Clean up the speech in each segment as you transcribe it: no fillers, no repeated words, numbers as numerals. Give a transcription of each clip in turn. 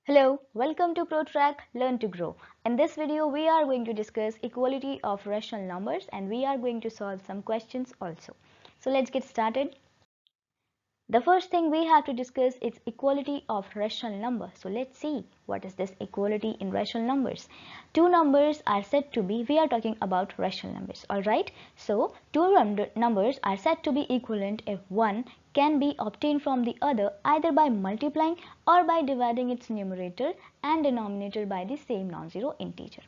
Hello, welcome to ProTrack Learn to Grow. In this video, we are going to discuss equality of rational numbers and we are going to solve some questions also. So let's get started. The first thing we have to discuss is equality of rational number. So let's see what is this equality in rational numbers. Two numbers are said to be, we are talking about rational numbers, alright. So two numbers are said to be equivalent if one can be obtained from the other either by multiplying or by dividing its numerator and denominator by the same non-zero integer.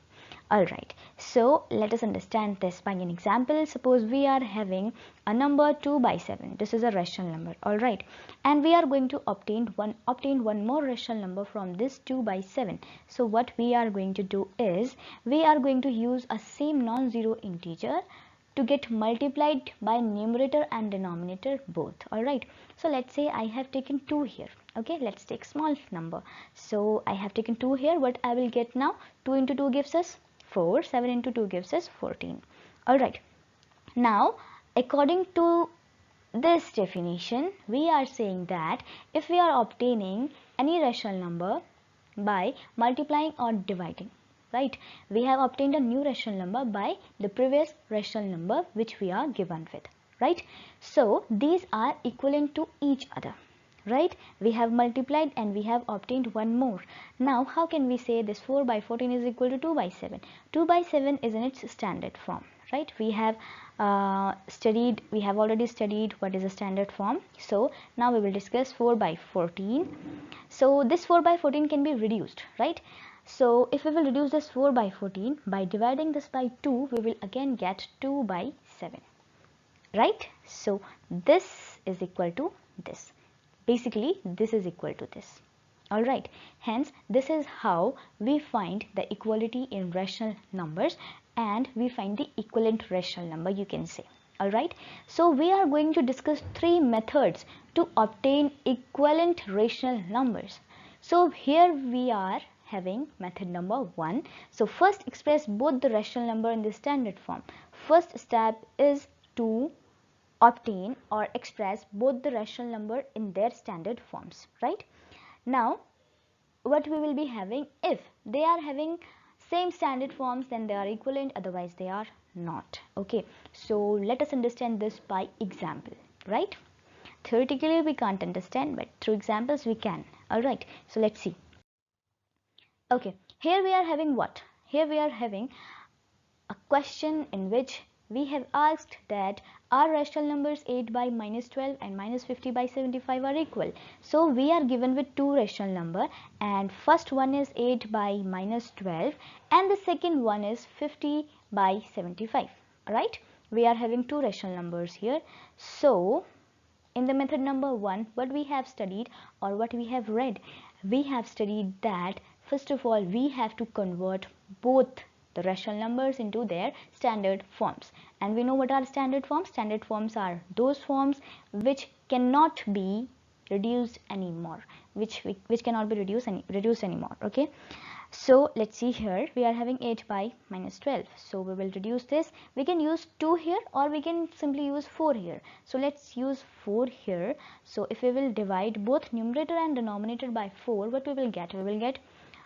Alright, so let us understand this by an example. Suppose we are having a number 2 by 7. This is a rational number, alright, and we are going to obtain one more rational number from this 2 by 7. So what we are going to do is we are going to use a same non-zero integer to get multiplied by numerator and denominator both. Alright, so let's say I have taken 2 here. Okay, let's take small number. So I have taken 2 here. What I will get now? 2 into 2 gives us 4, 7 into 2 gives us 14. Alright, now according to this definition, we are saying that if we are obtaining any rational number by multiplying or dividing, right, we have obtained a new rational number by the previous rational number which we are given with, right? So these are equivalent to each other, right? We have multiplied and we have obtained one more. Now how can we say this 4 by 14 is equal to 2 by 7? 2 by 7 is in its standard form, right? We have already studied what is a standard form. So now we will discuss 4 by 14. So this 4 by 14 can be reduced, right? So if we will reduce this 4 by 14 by dividing this by 2, we will again get 2 by 7, right? So this is equal to this. Basically this is equal to this. Alright, hence this is how we find the equality in rational numbers and we find the equivalent rational number, you can say. Alright, so we are going to discuss 3 methods to obtain equivalent rational numbers. So here we are having method number 1. So first express both the rational number in the standard form. First step is to obtain or express both the rational number in their standard forms, right? Now what we will be having, if they are having same standard forms, then they are equivalent, otherwise they are not. Okay, so let us understand this by example, right? Theoretically we can't understand, but through examples we can. Alright, so let's see. Okay, here we are having what? Here we are having a question in which we have asked that are rational numbers 8 by minus 12 and minus 50 by 75 are equal. So we are given with two rational number, and first one is 8 by minus 12 and the second one is 50 by 75. Right? We are having two rational numbers here. So in the method number 1, what we have studied or what we have read, we have studied that first of all we have to convert both the rational numbers into their standard forms. And we know what are standard forms. Standard forms are those forms which cannot be reduced anymore, which cannot be reduced anymore. Okay, so let's see, here we are having 8 by minus 12. So we will reduce this. We can use 2 here or we can simply use 4 here. So let's use 4 here. So if we will divide both numerator and denominator by 4, what we will get? We will get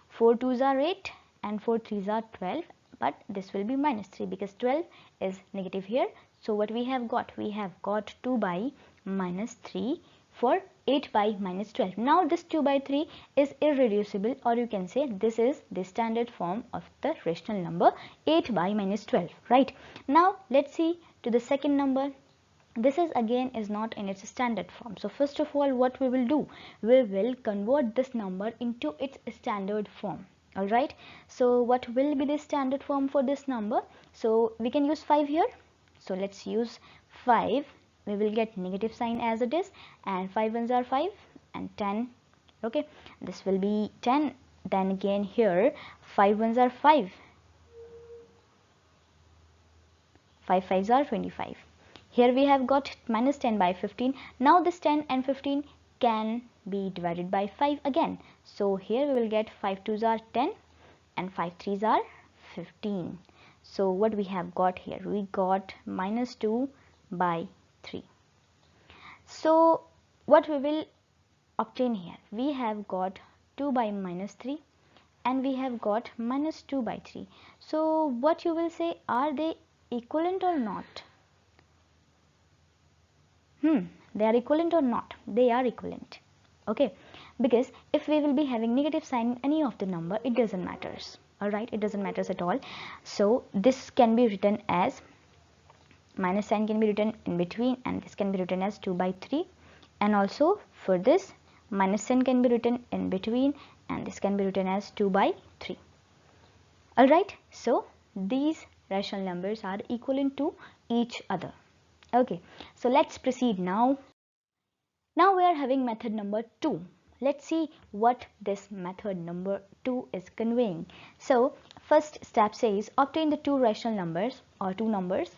4 2s are 8 and 4 3s are 12, but this will be minus 3 because 12 is negative here. So what we have got? We have got 2 by minus 3 for 8 by minus 12. Now this 2 by 3 is irreducible, or you can say this is the standard form of the rational number 8 by minus 12, right? Now let's see to the second number. This is again is not in its standard form. So first of all what we will do, we will convert this number into its standard form. Alright, so what will be the standard form for this number? So we can use 5 here. So let's use 5. We will get negative sign as it is, and 5 ones are 5 and 10. Okay, this will be 10. Then again here 5 ones are 5, 5 fives are 25. Here we have got minus 10 by 15. Now this 10 and 15 can be divided by 5 again. So here we will get 5 2s are 10 and 5 3s are 15. So what we have got here? We got minus 2 by 3. So what we will obtain here? We have got 2 by minus 3, and we have got minus 2 by 3. So what you will say, are they equivalent or not? They are equivalent or not? They are equivalent. Okay, because if we will be having negative sign in any of the number, it doesn't matters. Alright, it doesn't matters at all. So this can be written as, minus sign can be written in between, and this can be written as 2 by 3, and also for this minus sign can be written in between, and this can be written as 2 by 3. Alright, so these rational numbers are equivalent to each other. Okay, so let's proceed now. Now we are having method number 2. Let's see what this method number 2 is conveying. So first step says obtain the two rational numbers or two numbers.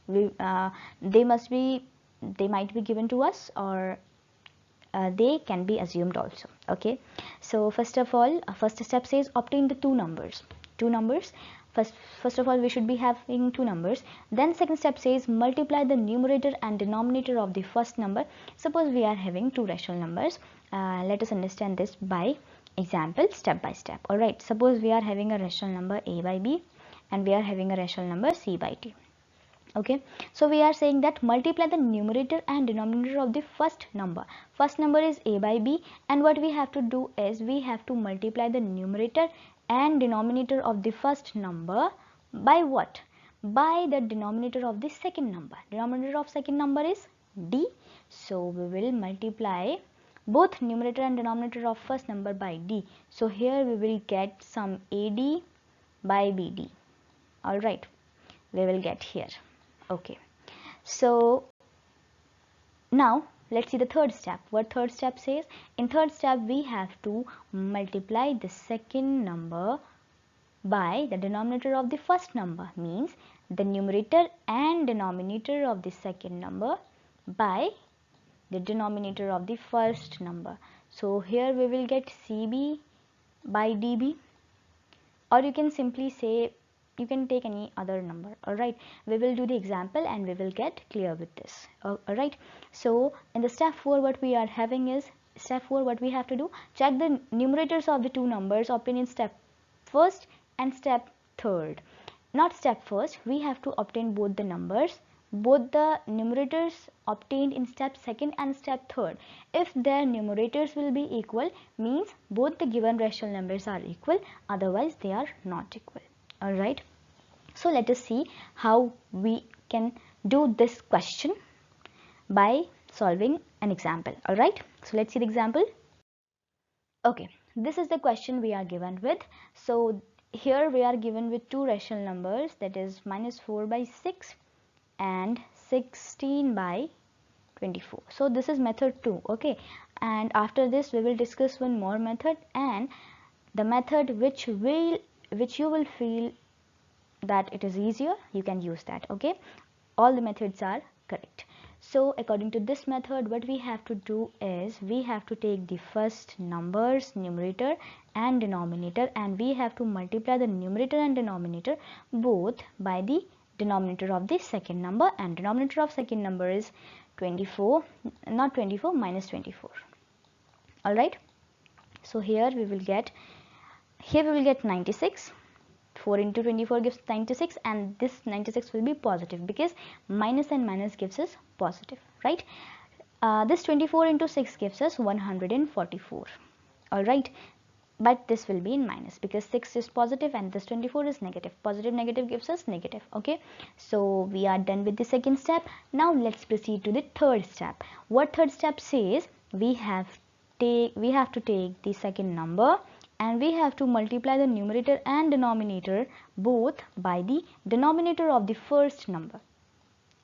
They might be given to us, or they can be assumed also. Okay, so first of all, first step says obtain the two numbers. First of all, we should be having two numbers. Then second step says multiply the numerator and denominator of the first number. Suppose we are having two rational numbers. Let us understand this by example, step by step. Alright, suppose we are having a rational number a by b, and we are having a rational number c by d. Okay, so we are saying that multiply the numerator and denominator of the first number. First number is a by b, and what we have to do is we have to multiply the numerator and denominator of the first number by what? By the denominator of the second number. Denominator of second number is d, so we will multiply both numerator and denominator of first number by d. So here we will get some ad by bd. Alright, we will get here. Okay, so now let's see the third step. What third step says? In third step, we have to multiply the second number by the denominator of the first number, means the numerator and denominator of the second number by the denominator of the first number. So here we will get cb by db, or you can simply say, you can take any other number. Alright, we will do the example and we will get clear with this. Alright, so in the step 4, what we are having is, step 4, what we have to do, check the numerators of the two numbers obtained in step first and step third. Not step first, we have to obtain both the numbers, both the numerators obtained in step second and step third. If their numerators will be equal, means both the given rational numbers are equal, otherwise they are not equal. Alright, so let us see how we can do this question by solving an example. Alright, so let's see the example. Okay, this is the question we are given with. So here we are given with two rational numbers, that is minus 4 by 6 and 16 by 24. So this is method 2. Okay, and after this we will discuss one more method, and the method which you will feel that it is easier, you can use that. Okay, all the methods are correct. So according to this method, what we have to do is we have to take the first numbers, numerator and denominator, and we have to multiply the numerator and denominator both by the denominator of the second number, and denominator of second number is 24, not 24, minus 24. Alright, so here we will get 96. 4 into 24 gives 96, and this 96 will be positive because minus and minus gives us positive, right? This 24 into 6 gives us 144. Alright, but this will be in minus because 6 is positive and this 24 is negative. Positive negative gives us negative. Okay, so we are done with the second step. Now let's proceed to the third step. What third step says? We have to take the second number, and we have to multiply the numerator and denominator both by the denominator of the first number.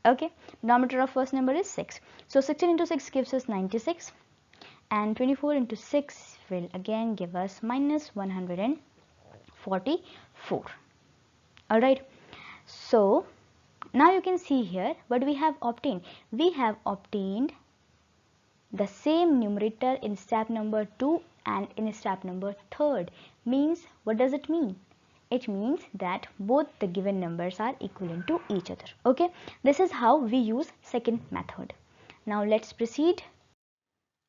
Okay, denominator of first number is 6. So 16 into 6 gives us 96, and 24 into 6 will again give us minus 144. Alright, so now you can see here what we have obtained. We have obtained the same numerator in step number 2 and in step number 3. Means, what does it mean? It means that both the given numbers are equivalent to each other. Okay, this is how we use second method. Now let's proceed.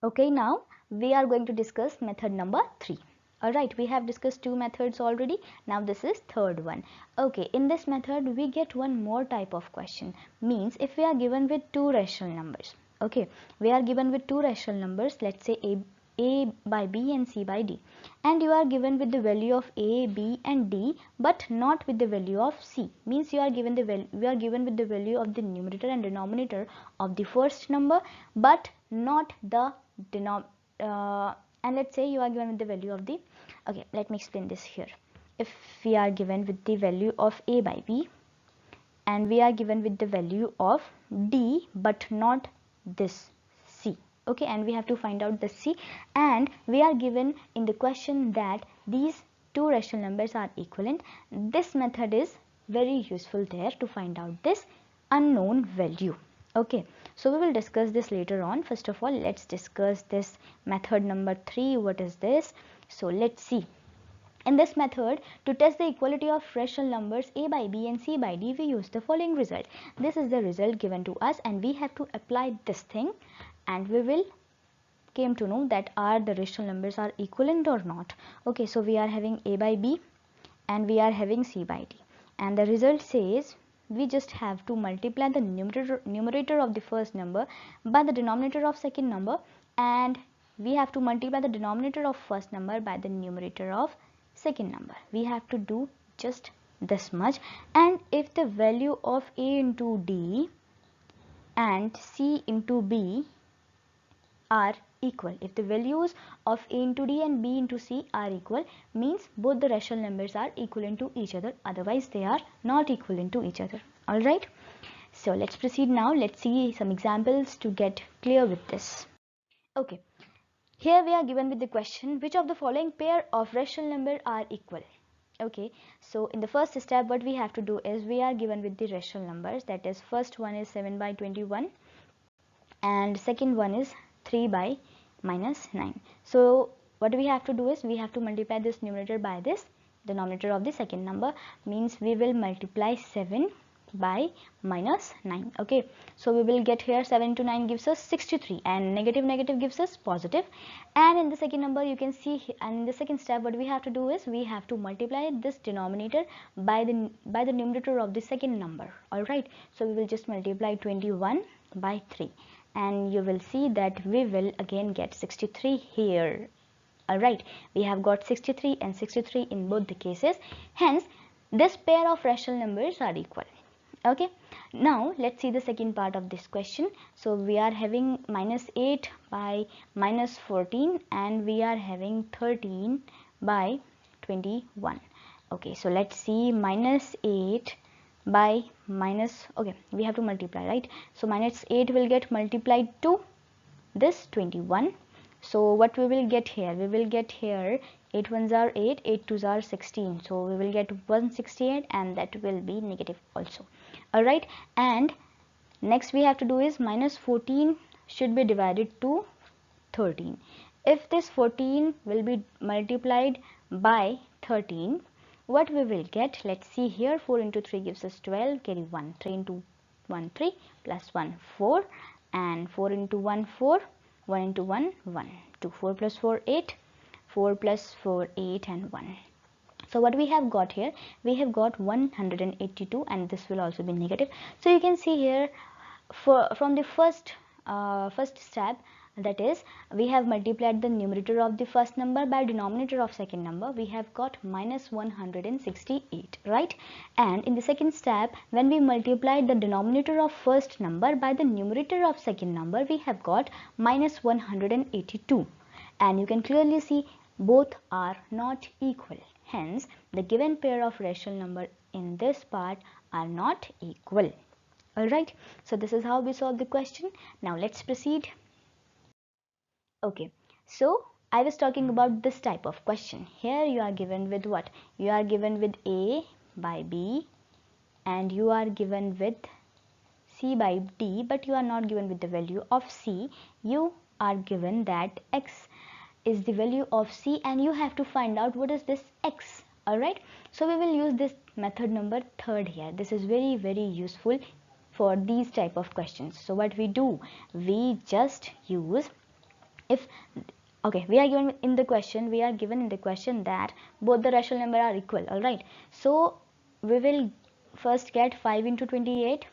Okay, now we are going to discuss method number 3. Alright, we have discussed two methods already. Now this is third one. Okay, in this method we get one more type of question. Means if we are given with two rational numbers. Okay, we are given with two rational numbers, let's say a by b and c by d, and you are given with the value of a, b and d but not with the value of c. Means you are given with the value of the numerator and denominator of the first number but not the and let's say you are given with the value of the, okay, let me explain this here. If we are given with the value of a by b and we are given with the value of d but not this c, okay, and we have to find out the c, and we are given in the question that these two rational numbers are equivalent, this method is very useful there to find out this unknown value. Okay, so we will discuss this later on. First of all, let's discuss this method number 3. What is this? So let's see. In this method, to test the equality of rational numbers a by b and c by d, we use the following result. This is the result given to us and we have to apply this thing, and we will came to know that are the rational numbers are equivalent or not. Okay, so we are having a by b and we are having c by d, and the result says we just have to multiply the numerator of the first number by the denominator of second number, and we have to multiply the denominator of first number by the numerator of second number. We have to do just this much, and if the value of a into d and c into b are equal, if the values of a into d and b into c are equal, means both the rational numbers are equivalent to each other, otherwise they are not equivalent to each other. Alright, so let's proceed now. Let's see some examples to get clear with this. Okay, here we are given with the question, which of the following pair of rational numbers are equal? Okay, so in the first step what we have to do is we are given with the rational numbers, that is first one is 7 by 21 and second one is 3 by minus 9. So what we have to do is we have to multiply this numerator by this denominator of the second number, means we will multiply 7 by minus 9. Okay, so we will get here 7 to 9 gives us 63 and negative gives us positive, and in the second number you can see, and in the second step what we have to do is we have to multiply this denominator by the numerator of the second number. All right, so we will just multiply 21 by 3 and you will see that we will again get 63 here. Alright, we have got 63 and 63 in both the cases, hence this pair of rational numbers are equal. Okay, now let's see the second part of this question. So we are having minus 8 by minus 14 and we are having 13 by 21. Okay, so let's see, minus 8 by minus, okay, we have to multiply, right? So minus 8 will get multiplied to this 21. So what we will get here? We will get here 8 ones are 8, 8 twos are 16. So we will get 168 and that will be negative also. Alright, and next we have to do is minus 14 should be divided to 13. If this 14 will be multiplied by 13, what we will get? Let's see here, 4 into 3 gives us 12, carry 1, 3 into 1 3 plus 1 4, and 4 into 1 4, 1 into 1 1, 2 4 plus 4 8, 4 plus 4 8 and 1. So what we have got here, we have got 182 and this will also be negative. So you can see here from the first step, that is we have multiplied the numerator of the first number by denominator of second number, we have got minus 168, right? And in the second step, when we multiplied the denominator of first number by the numerator of second number, we have got minus 182, and you can clearly see both are not equal, hence the given pair of rational number in this part are not equal. Alright, so this is how we solve the question. Now let's proceed. Okay, so I was talking about this type of question. Here you are given with what? You are given with a by b and you are given with c by d, but you are not given with the value of c. You are given that x is the value of c and you have to find out what is this x. Alright, so we will use this method number 3rd here. This is very useful for these type of questions. So what we do, we just use, if Okay, we are given in the question that both the rational number are equal. All right, so we will first get 5 into 28.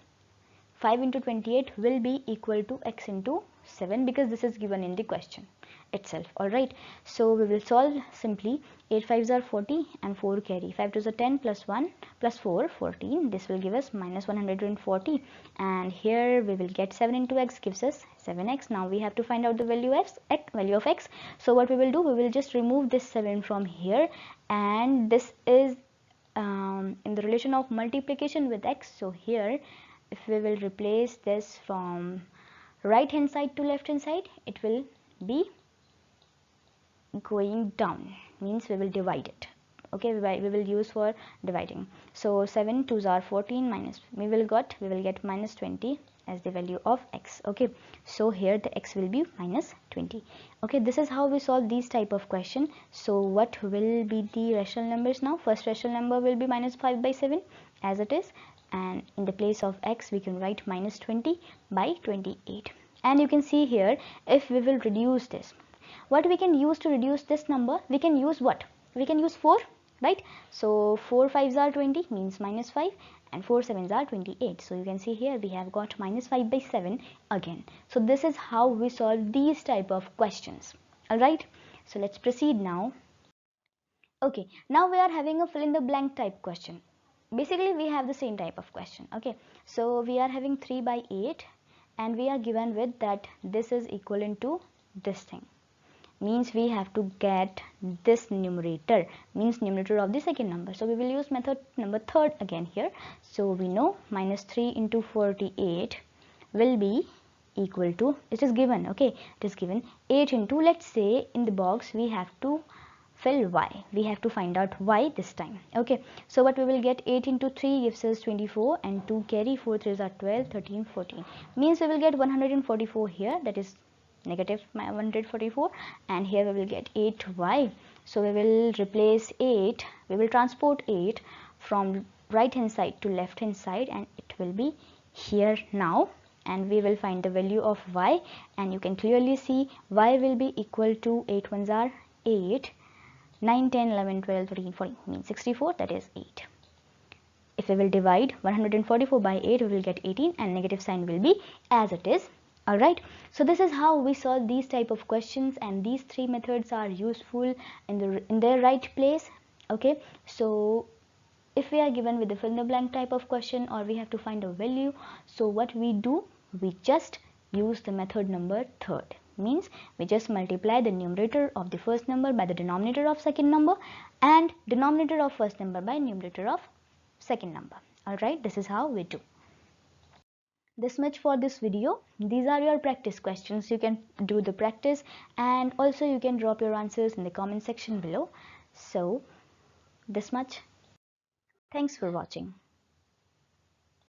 5 into 28 will be equal to x into 7 because this is given in the question itself. All right, so we will solve simply. 8 5s are 40 and 4 carry. 5 2s are 10 plus 1 plus 4 14. This will give us minus 140, and here we will get 7 into x gives us 7x. Now we have to find out the value of x. So what we will do, we will just remove this 7 from here, and this is in the relation of multiplication with x. So here, if we will replace this from right hand side to left hand side, it will be going down, means we will divide it. Okay, we will use for dividing. So 7 2s are 14 minus we will get minus 20 as the value of x. Okay, so here the x will be minus 20. Okay, this is how we solve these type of question. So what will be the rational numbers now? First rational number will be minus 5 by 7 as it is, and in the place of x we can write minus 20 by 28. And you can see here, if we will reduce this, what we can use to reduce this number, we can use what? We can use 4, right? So 4 5s are 20 means minus 5, and 4 7s are 28. So you can see here we have got minus 5 by 7 again. So this is how we solve these type of questions. Alright, so let's proceed now. Okay, now we are having a fill in the blank type question. Basically we have the same type of question. Okay, so we are having 3 by 8, and we are given with that this is equivalent to this thing, means we have to get this numerator, means numerator of the second number. So we will use method number 3rd again here. So we know minus 3 into 48 will be equal to, it is given, okay, it is given 8 into, let's say in the box we have to fill y, we have to find out y this time. Okay, so what we will get, 8 into 3 gives us 24, and 2 carry, 4 3s are 12, 13 14, means we will get 144 here, that is negative 144, and here we will get 8y. So we will replace 8, we will transport 8 from right hand side to left hand side, and it will be here now, and we will find the value of y, and you can clearly see y will be equal to 8 1s are 8, 9 10 11 12 13 14 means 64, that is 8. If we will divide 144 by 8, we will get 18, and negative sign will be as it is. Alright, so this is how we solve these type of questions, and these 3 methods are useful in their right place. Okay, so if we are given with the fill in the blank type of question, or we have to find a value, so what we do, we just use the method number 3rd, means we just multiply the numerator of the first number by the denominator of second number, and denominator of first number by numerator of second number. Alright, this is how we do. This much for this video. These are your practice questions. You can do the practice, and also you can drop your answers in the comment section below. So this much. Thanks for watching.